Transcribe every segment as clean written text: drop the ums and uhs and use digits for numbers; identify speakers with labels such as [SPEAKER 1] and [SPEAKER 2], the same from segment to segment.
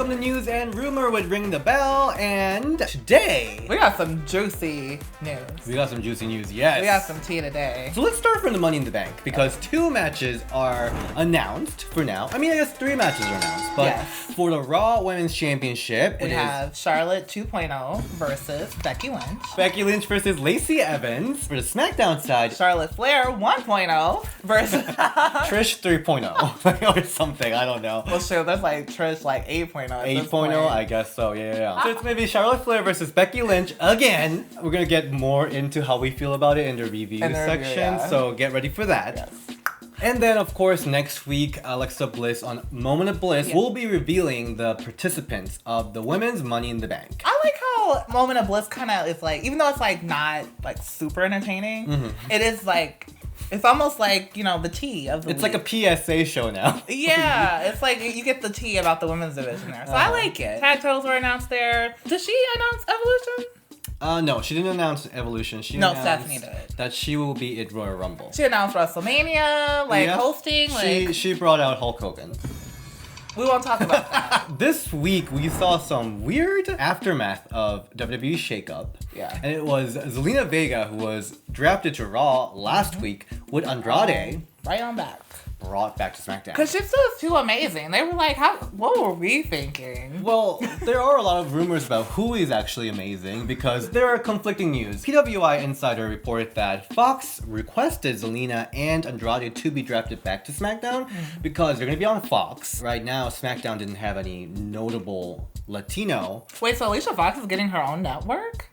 [SPEAKER 1] welcome to News and Rumor with Ring the Bell, and today
[SPEAKER 2] we got some juicy news.
[SPEAKER 1] We got some juicy news, yes.
[SPEAKER 2] We got some tea today.
[SPEAKER 1] So let's start from the Money in the Bank, because 2 matches are announced for now. I mean, I guess 3 matches are announced, but for the Raw Women's Championship,
[SPEAKER 2] we have Charlotte 2.0 versus Becky Lynch.
[SPEAKER 1] Becky Lynch versus Lacey Evans. For the SmackDown side,
[SPEAKER 2] Charlotte Flair 1.0 versus
[SPEAKER 1] Trish 3.0 or something, I don't know.
[SPEAKER 2] Well, sure, that's like Trish like 8.0.
[SPEAKER 1] 8.0, I guess so, yeah. So it's maybe Charlotte Flair versus Becky Lynch again. We're gonna get more into how we feel about it in the review section, so get ready for that.
[SPEAKER 2] Yes.
[SPEAKER 1] And then, of course, next week, Alexa Bliss on Moment of Bliss will be revealing the participants of the Women's Money in the Bank.
[SPEAKER 2] I like how Moment of Bliss kind of is like, even though it's like not like super entertaining, it is like, it's almost like, you know, the tea of the
[SPEAKER 1] It's
[SPEAKER 2] week.
[SPEAKER 1] like a PSA show now.
[SPEAKER 2] Yeah, it's like you get the tea about the women's division there. So I like it. Tag titles were announced there. Did she announce Evolution?
[SPEAKER 1] No, she didn't announce Evolution. She
[SPEAKER 2] No,
[SPEAKER 1] announced
[SPEAKER 2] Stephanie did.
[SPEAKER 1] that she will be at Royal Rumble.
[SPEAKER 2] She announced WrestleMania, like hosting.
[SPEAKER 1] She brought out Hulk Hogan.
[SPEAKER 2] We won't talk about that.
[SPEAKER 1] This week, we saw some weird aftermath of WWE shakeup.
[SPEAKER 2] Yeah.
[SPEAKER 1] And it was Zelina Vega, who was drafted to Raw last week with Andrade,
[SPEAKER 2] Right on back.
[SPEAKER 1] brought back to SmackDown.
[SPEAKER 2] Because she's still too amazing. They were like, what were we thinking?
[SPEAKER 1] Well, there are a lot of rumors about who is actually amazing because there are conflicting news. PWI Insider reported that Fox requested Zelina and Andrade to be drafted back to SmackDown because they're going to be on Fox. Right now, SmackDown didn't have any notable Latino.
[SPEAKER 2] Wait, so Alicia Fox is getting her own network?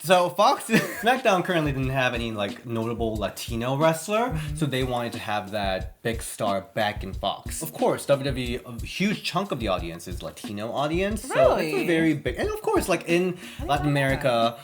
[SPEAKER 1] So Fox, SmackDown currently didn't have any like notable Latino wrestler, so they wanted to have that big star back in Fox. Of course, WWE, a huge chunk of the audience is Latino audience, so it's a very big, and of course, like in Latin America,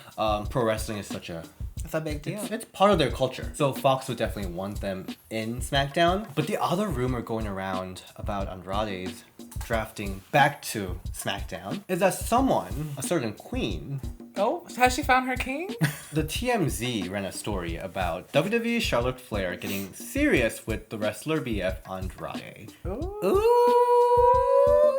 [SPEAKER 1] pro wrestling is such a
[SPEAKER 2] It's a big deal.
[SPEAKER 1] It's part of their culture. So Fox would definitely want them in SmackDown. But the other rumor going around about Andrade's drafting back to SmackDown is that someone, a certain queen,
[SPEAKER 2] Oh, has she found her king?
[SPEAKER 1] the TMZ ran a story about WWE Charlotte Flair getting serious with the wrestler BF Andrade.
[SPEAKER 2] Ooh,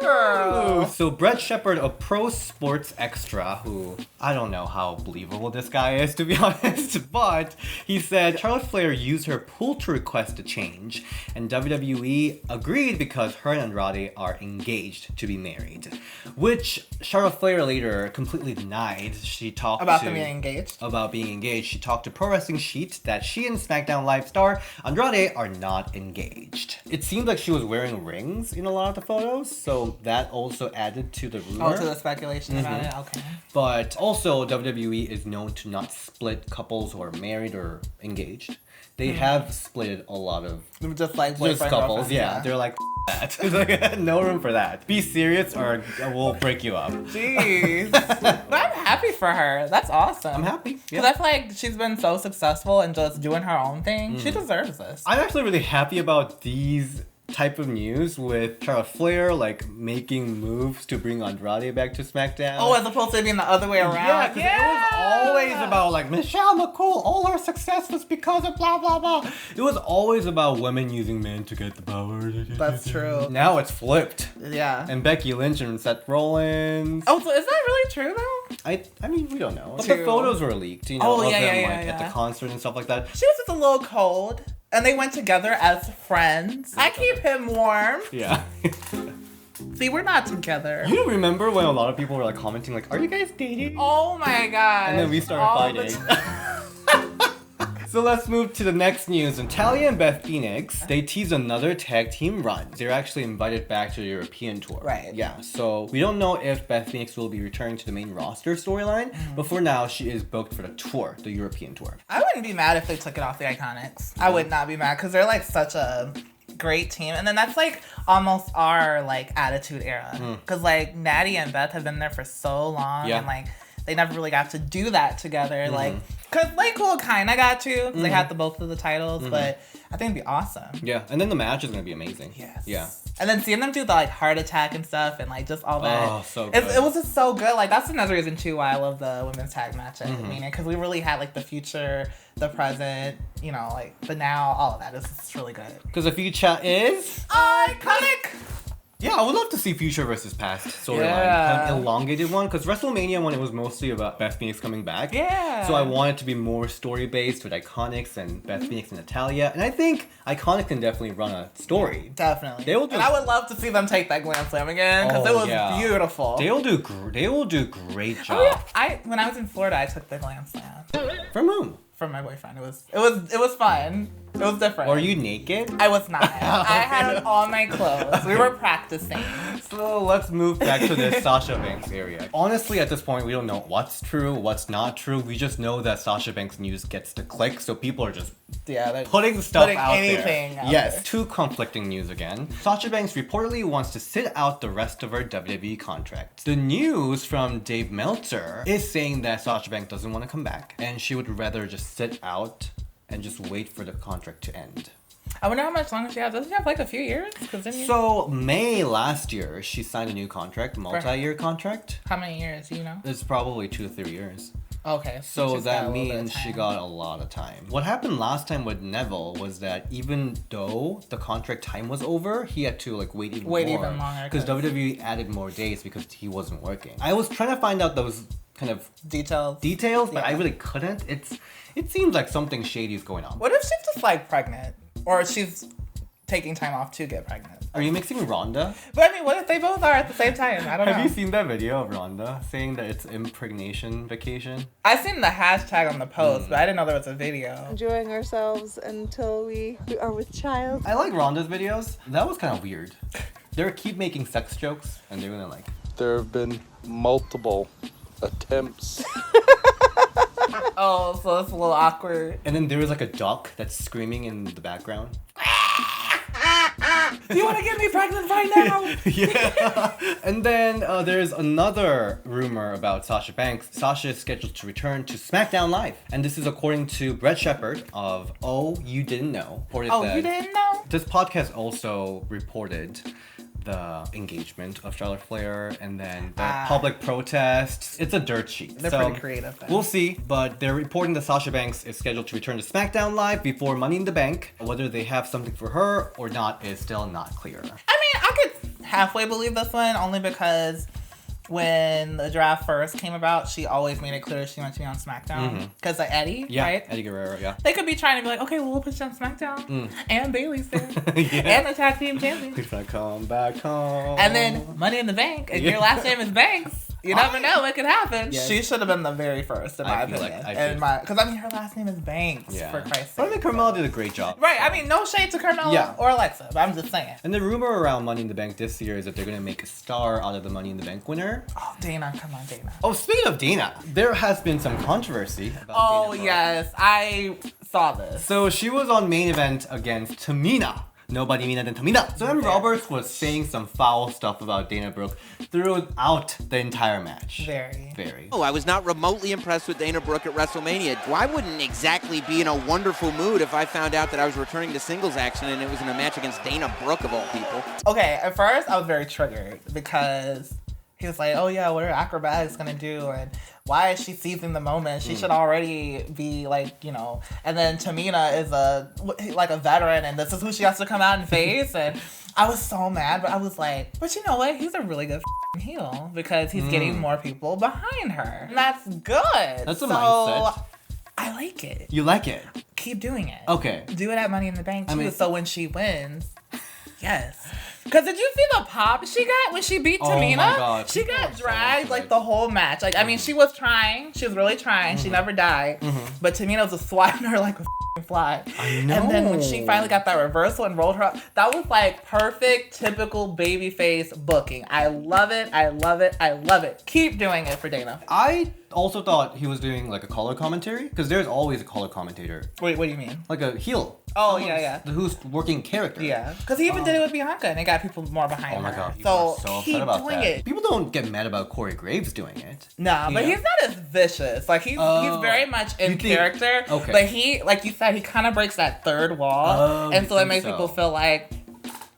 [SPEAKER 2] girl.
[SPEAKER 1] So Brett Shepard of Pro Sports Extra, who I don't know how believable this guy is to be honest, but he said Charlotte Flair used her pool to request a change, and WWE agreed because her and Andrade are engaged to be married, which Charlotte Flair later completely denied. She talked
[SPEAKER 2] About them being engaged?
[SPEAKER 1] About being engaged. She talked to Pro Wrestling Sheet that she and SmackDown Live star Andrade are not engaged. It seemed like she was wearing rings in a lot of the photos, so that also added to the rumor.
[SPEAKER 2] Oh, to the speculation about it? Okay.
[SPEAKER 1] But also, WWE is known to not split couples who are married or engaged. They have split a lot of
[SPEAKER 2] Just like
[SPEAKER 1] just
[SPEAKER 2] boyfriend,
[SPEAKER 1] couples.
[SPEAKER 2] girlfriend,
[SPEAKER 1] Yeah, they're like that. Like, no room for that. Be serious or we'll break you up.
[SPEAKER 2] Jeez. But I'm happy for her. That's awesome.
[SPEAKER 1] I'm happy.
[SPEAKER 2] Because I feel like she's been so successful and just doing her own thing. She deserves this.
[SPEAKER 1] I'm actually really happy about these type of news with Charlotte Flair like making moves to bring Andrade back to SmackDown.
[SPEAKER 2] Oh, as opposed to being the other way around.
[SPEAKER 1] Yeah, because it was always about like Michelle McCool, all her success was because of blah blah blah. It was always about women using men to get the power.
[SPEAKER 2] That's true.
[SPEAKER 1] Now it's flipped.
[SPEAKER 2] Yeah.
[SPEAKER 1] And Becky Lynch and Seth Rollins.
[SPEAKER 2] Oh, so is that really true though?
[SPEAKER 1] I mean we don't know. But the photos were leaked, you know, of them at the concert and stuff like that.
[SPEAKER 2] She was just a little cold. And they went together as friends. I keep him warm.
[SPEAKER 1] Yeah.
[SPEAKER 2] See, we're not together.
[SPEAKER 1] You remember when a lot of people were like commenting like, "Are you guys dating?"
[SPEAKER 2] Oh my god.
[SPEAKER 1] And then we started fighting. So let's move to the next news. Natalya and Beth Phoenix, they teased another tag team run. They're actually invited back to the European tour.
[SPEAKER 2] Right.
[SPEAKER 1] Yeah, so we don't know if Beth Phoenix will be returning to the main roster storyline, but for now, she is booked for the tour, the European tour.
[SPEAKER 2] I wouldn't be mad if they took it off the Iconics. I would not be mad because they're like such a great team. And then that's like almost our like attitude era. Because like Natty and Beth have been there for so long and like they never really got to do that together. Like, because Late Cool kind of got to, because they had both of the titles, but I think it'd be awesome.
[SPEAKER 1] Yeah, and then the match is going to be amazing.
[SPEAKER 2] Yes.
[SPEAKER 1] Yeah.
[SPEAKER 2] And then seeing them do the like heart attack and stuff and like just all that.
[SPEAKER 1] Oh, so good.
[SPEAKER 2] It was just so good. Like that's another reason too why I love the women's tag match at Mania, because we really had like the future, the present, you know, like the now, all of that. It's really good.
[SPEAKER 1] Because the future is
[SPEAKER 2] Iconic!
[SPEAKER 1] Yeah, I would love to see future versus past storyline.
[SPEAKER 2] Yeah.
[SPEAKER 1] Kind of elongated one, because WrestleMania one, it was mostly about Beth Phoenix coming back.
[SPEAKER 2] Yeah.
[SPEAKER 1] So I want it to be more story-based with Iconics and Beth Phoenix and Natalia. And I think Iconics can definitely run a story.
[SPEAKER 2] Definitely.
[SPEAKER 1] They will do,
[SPEAKER 2] and I would love to see them take that Glam Slam again, because it was beautiful.
[SPEAKER 1] They will do great job.
[SPEAKER 2] Oh, yeah. When I was in Florida, I took the Glam Slam.
[SPEAKER 1] From whom?
[SPEAKER 2] From my boyfriend. It was fun. It was different.
[SPEAKER 1] Were you naked?
[SPEAKER 2] I was not. I had on all my clothes. We were practicing.
[SPEAKER 1] So let's move back to this Sasha Banks area. Honestly, at this point, we don't know what's true, what's not true. We just know that Sasha Banks news gets to click, so people are just putting stuff out there. Yes, two conflicting news again. Sasha Banks reportedly wants to sit out the rest of her WWE contract. The news from Dave Meltzer is saying that Sasha Banks doesn't want to come back, and she would rather just sit out and just wait for the contract to end.
[SPEAKER 2] I wonder how much longer she has. Doesn't she have like a few years?
[SPEAKER 1] So May last year, she signed a new contract, multi-year contract.
[SPEAKER 2] How many years, do you know?
[SPEAKER 1] It's probably 2 to 3 years.
[SPEAKER 2] Okay.
[SPEAKER 1] So that means she got a lot of time. What happened last time with Neville was that even though the contract time was over, he had to like wait even longer. Because WWE added more days because he wasn't working. I was trying to find out those kind of details, but I really couldn't. It seems like something shady is going on.
[SPEAKER 2] What if she's just like pregnant? Or she's taking time off to get pregnant?
[SPEAKER 1] Are you mixing Rhonda?
[SPEAKER 2] But I mean, what if they both are at the same time? I don't know.
[SPEAKER 1] Have you seen that video of Rhonda saying that it's impregnation vacation?
[SPEAKER 2] I seen the hashtag on the post, but I didn't know there was a video.
[SPEAKER 3] Enjoying ourselves until we are with child.
[SPEAKER 1] I like Rhonda's videos. That was kind of weird. They keep making sex jokes, and they're gonna like...
[SPEAKER 4] There have been multiple attempts.
[SPEAKER 2] Oh, so it's a little awkward.
[SPEAKER 1] And then there was like a duck that's screaming in the background.
[SPEAKER 2] Do you want to get me pregnant right now?
[SPEAKER 1] Yeah. And then there's another rumor about Sasha Banks. Sasha is scheduled to return to SmackDown Live. And this is according to Brett Shepard of Oh You Didn't Know.
[SPEAKER 2] You didn't know?
[SPEAKER 1] This podcast also reported the engagement of Charlotte Flair and then the public protests. It's a dirt sheet.
[SPEAKER 2] They're pretty creative.
[SPEAKER 1] We'll see, but they're reporting that Sasha Banks is scheduled to return to SmackDown Live before Money in the Bank. Whether they have something for her or not is still not clear.
[SPEAKER 2] I mean, I could halfway believe this one only because when the draft first came about, she always made it clear she wanted to be on SmackDown. Because like Eddie, right?
[SPEAKER 1] Eddie Guerrero, yeah.
[SPEAKER 2] They could be trying to be like, okay, well, we'll put you on SmackDown. And Bayley's there. And the tag team champion.
[SPEAKER 1] He's gonna come back home.
[SPEAKER 2] And then Money in the Bank. And your last name is Banks. You never know what could happen. Yes. She should have been the very first, in my opinion. Because I mean, her last name is Banks, for Christ's sake.
[SPEAKER 1] But I think Carmella did a great job.
[SPEAKER 2] Right. I mean, no shade to Carmella or Alexa, but I'm just saying.
[SPEAKER 1] And the rumor around Money in the Bank this year is that they're going to make a star out of the Money in the Bank winner.
[SPEAKER 2] Oh, Dana. Come on, Dana.
[SPEAKER 1] Oh, speaking of Dana, there has been some controversy about Dana.
[SPEAKER 2] Yes. I saw this.
[SPEAKER 1] So she was on main event against Tamina. Nobody meaner than Tamina. So Em Roberts was saying some foul stuff about Dana Brooke throughout the entire match. Very.
[SPEAKER 5] Oh, I was not remotely impressed with Dana Brooke at WrestleMania. Well, I wouldn't exactly be in a wonderful mood if I found out that I was returning to singles action and it was in a match against Dana Brooke of all people.
[SPEAKER 2] Okay, at first I was very triggered because he was like, oh yeah, what are acrobatics gonna do? And why is she seizing the moment? She should already be like, you know. And then Tamina is a veteran, and this is who she has to come out and face. And I was so mad, but I was like, but you know what? He's a really good heel because he's getting more people behind her. And that's good.
[SPEAKER 1] That's a mindset.
[SPEAKER 2] I like it.
[SPEAKER 1] You like it?
[SPEAKER 2] Keep doing it.
[SPEAKER 1] Okay.
[SPEAKER 2] Do it at Money in the Bank too. So when she wins, yes. Because did you see the pop she got when she beat Tamina?
[SPEAKER 1] Oh my God.
[SPEAKER 2] She got dragged like the whole match. Like, I mean, she was trying. She was really trying. She never died. But Tamina was swatting her like a fly.
[SPEAKER 1] I know.
[SPEAKER 2] And then when she finally got that reversal and rolled her up, that was like perfect, typical babyface booking. I love it. I love it. I love it. Keep doing it for Dana.
[SPEAKER 1] I also thought he was doing like a color commentary because there's always a color commentator.
[SPEAKER 2] Wait, what do you mean?
[SPEAKER 1] Like a heel.
[SPEAKER 2] Oh, yeah.
[SPEAKER 1] Who's working character.
[SPEAKER 2] Yeah. Because he even did it with Bianca and it got people more behind her.
[SPEAKER 1] Oh my God.
[SPEAKER 2] So
[SPEAKER 1] keep
[SPEAKER 2] upset about
[SPEAKER 1] doing
[SPEAKER 2] that.
[SPEAKER 1] It. People don't get mad about Corey Graves doing it.
[SPEAKER 2] Nah, but he's not as vicious. Like he's very much in character.
[SPEAKER 1] Okay.
[SPEAKER 2] But he, like you said, he kind of breaks that third wall. And so it makes people feel like,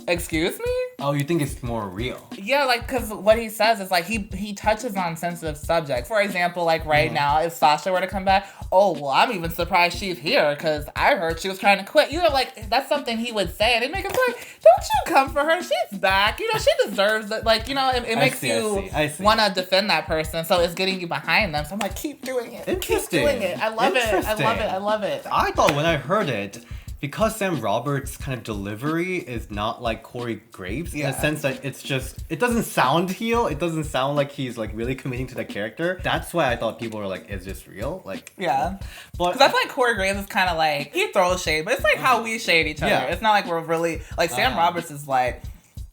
[SPEAKER 2] excuse me?
[SPEAKER 1] Oh, you think it's more real?
[SPEAKER 2] Yeah, like, because what he says is, like, he touches on sensitive subjects. For example, like, right now, if Sasha were to come back, oh, well, I'm even surprised she's here, because I heard she was trying to quit. You know, like, that's something he would say, and it makes him like, don't you come for her, she's back. You know, she deserves it. Like, you know, it makes you want to defend that person, so it's getting you behind them. So I'm like, keep doing it.
[SPEAKER 1] Interesting.
[SPEAKER 2] Keep doing it. I love it. I love it. I love it.
[SPEAKER 1] I thought when I heard it, because Sam Roberts' kind of delivery is not like Corey Graves in the sense that it doesn't sound heel. It doesn't sound like he's like really committing to the character. That's why I thought people were like, is this real? Like,
[SPEAKER 2] yeah.
[SPEAKER 1] But
[SPEAKER 2] because I feel like Corey Graves is kind of like, he throws shade, but it's like how we shade each other.
[SPEAKER 1] Yeah.
[SPEAKER 2] It's not like we're really, like Sam Roberts is like,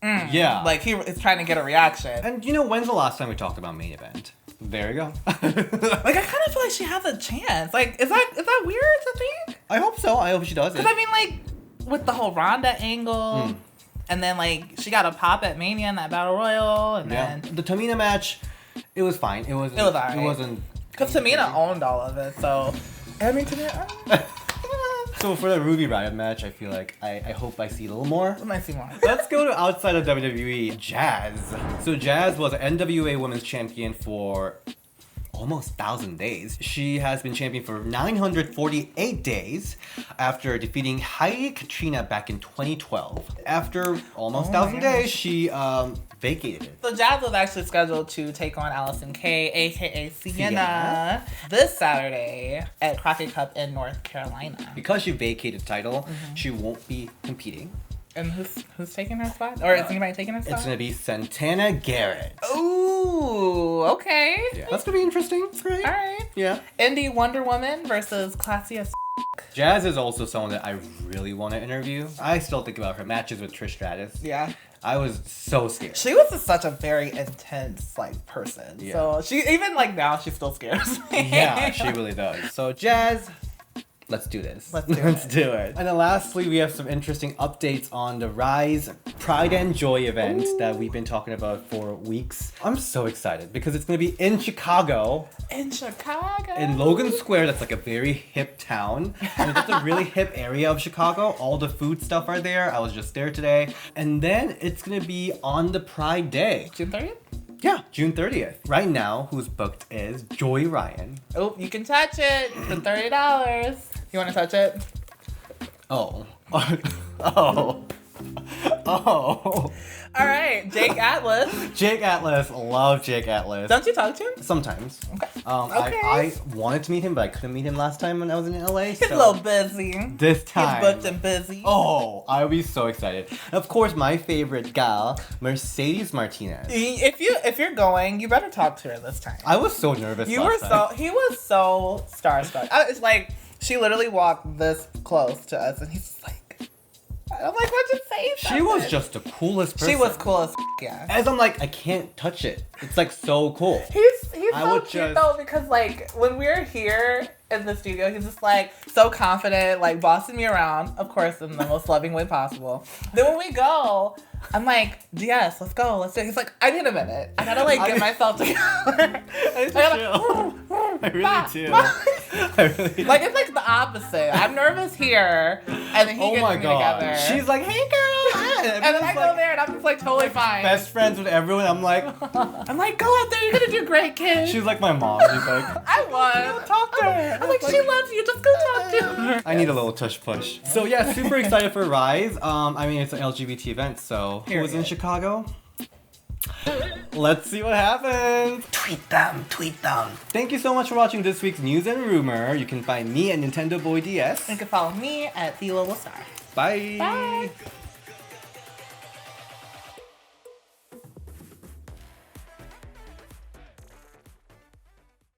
[SPEAKER 2] like he is trying to get a reaction.
[SPEAKER 1] And you know, when's the last time we talked about main event? There you go.
[SPEAKER 2] Like, I kind of feel like she has a chance. Like, is that weird to think?
[SPEAKER 1] I hope so. I hope she does it.
[SPEAKER 2] Because I mean, like, with the whole Ronda angle, and then like she got a pop at Mania in that Battle Royal, and then
[SPEAKER 1] the Tamina match, it was fine. It was alright. It wasn't.
[SPEAKER 2] Because Tamina owned all of it, so I mean, Tamina.
[SPEAKER 1] So for the Ruby Riott match, I feel like I hope I see a little more.
[SPEAKER 2] I might see more.
[SPEAKER 1] Let's go to outside of WWE, Jazz. So Jazz was NWA Women's Champion for almost 1,000 days. She has been champion for 948 days after defeating Heidi Katrina back in 2012. After almost 1,000 days, she vacated it.
[SPEAKER 2] So Jazz was actually scheduled to take on Allison Kay, aka Sienna, this Saturday at Crockett Cup in North Carolina.
[SPEAKER 1] Because she vacated the title, she won't be competing.
[SPEAKER 2] And who's taking her spot? Or is anybody taking her spot?
[SPEAKER 1] It's gonna be Santana Garrett.
[SPEAKER 2] Ooh, okay.
[SPEAKER 1] Yeah, that's gonna be interesting. Great.
[SPEAKER 2] All right.
[SPEAKER 1] Yeah.
[SPEAKER 2] Indie Wonder Woman versus Classy as
[SPEAKER 1] Jazz is also someone that I really want to interview. I still think about her matches with Trish Stratus.
[SPEAKER 2] Yeah.
[SPEAKER 1] I was so scared.
[SPEAKER 2] She was such a very intense, like, person.
[SPEAKER 1] Yeah.
[SPEAKER 2] So she, even, like, now, she still scares me.
[SPEAKER 1] Yeah, she really does. So, Jazz, let's do this.
[SPEAKER 2] Let's do it.
[SPEAKER 1] And then lastly, we have some interesting updates on the Rise Pride and Joy event that we've been talking about for weeks. I'm so excited because it's going to be in Chicago.
[SPEAKER 2] In Chicago.
[SPEAKER 1] In Logan Square, that's like a very hip town. I mean, that's a really hip area of Chicago. All the food stuff are there. I was just there today. And then it's going to be on the Pride Day.
[SPEAKER 2] June 30th?
[SPEAKER 1] Yeah, June 30th. Right now, who's booked is Joy Ryan.
[SPEAKER 2] Oh, you can touch it for $30. You want to touch it?
[SPEAKER 1] Oh. Oh. Oh.
[SPEAKER 2] All right, Jake Atlas.
[SPEAKER 1] Jake Atlas. Love Jake Atlas.
[SPEAKER 2] Don't you talk to him?
[SPEAKER 1] Sometimes.
[SPEAKER 2] Okay.
[SPEAKER 1] I wanted to meet him, but I couldn't meet him last time when I was in LA.
[SPEAKER 2] He's a little busy.
[SPEAKER 1] This time.
[SPEAKER 2] He's booked and busy.
[SPEAKER 1] Oh, I'll be so excited. And of course, my favorite gal, Mercedes Martinez.
[SPEAKER 2] If you're going, you better talk to her this time.
[SPEAKER 1] I was so nervous.
[SPEAKER 2] He was so starstruck. It's like she literally walked this close to us, and he's just like, I'm like, what'd you say?
[SPEAKER 1] She was just the coolest person.
[SPEAKER 2] She was cool as yeah.
[SPEAKER 1] As I'm like, I can't touch it. It's like so cool.
[SPEAKER 2] He's so cute though, because like when we're here in the studio, he's just like so confident, like bossing me around, of course, in the most loving way possible. Then when we go, I'm like, yes, let's go, let's do it. He's like, I need a minute. I gotta like get myself together.
[SPEAKER 1] I really do.
[SPEAKER 2] Like it's like the opposite. I'm nervous here, and then he gets me together.
[SPEAKER 1] She's like, hey girl.
[SPEAKER 2] And then I go there and I'm just like totally fine.
[SPEAKER 1] Best friends with everyone. I'm like,
[SPEAKER 2] go out there. You're gonna do great, kid.
[SPEAKER 1] She's like my mom. She's like,
[SPEAKER 2] I was. Talk to her. I'm like, she loves you. Just go talk to her.
[SPEAKER 1] I need a little tush push. So yeah, super excited for Rise. I mean, it's an LGBT event, so who was in Chicago? Let's see what happens. Tweet them. Thank you so much for watching this week's News and Rumor. You can find me at Nintendo Boy DS.
[SPEAKER 2] You can follow me at The Little Star.
[SPEAKER 1] Bye.
[SPEAKER 2] Bye.